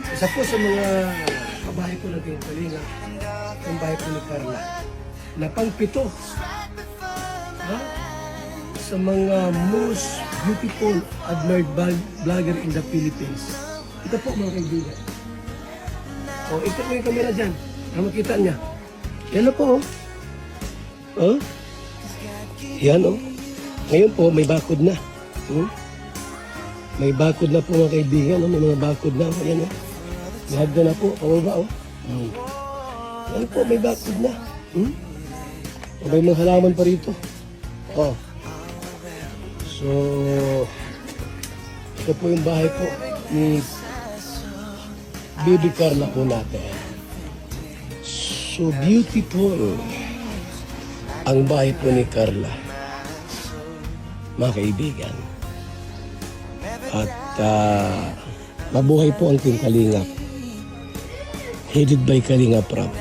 Isa po sa mga kabahay ko ng Team Kalinga, ang bahay ko ni Carla. Na pang-pito. Ha? Sa mga most beautiful admired vlogger in the Philippines. Ito po mga kaibigan. O, ikot mo yung camera dyan. Para makita niya. Yan na po. Oh. Yan o. Ngayon po, may bakod na. May bakod na po mga kaibigan. May mga bakod na. Yan o. Mahagda na po. Pababa o. Yan po, may bakod na. May mga halaman pa rito. Oh. So, ito po yung bahay po ni Baby Carla po natin. So beautiful ang bahay po ni Carla, mga kaibigan. At mabuhay po ang Team Kalingap, headed by Kalingap Prab.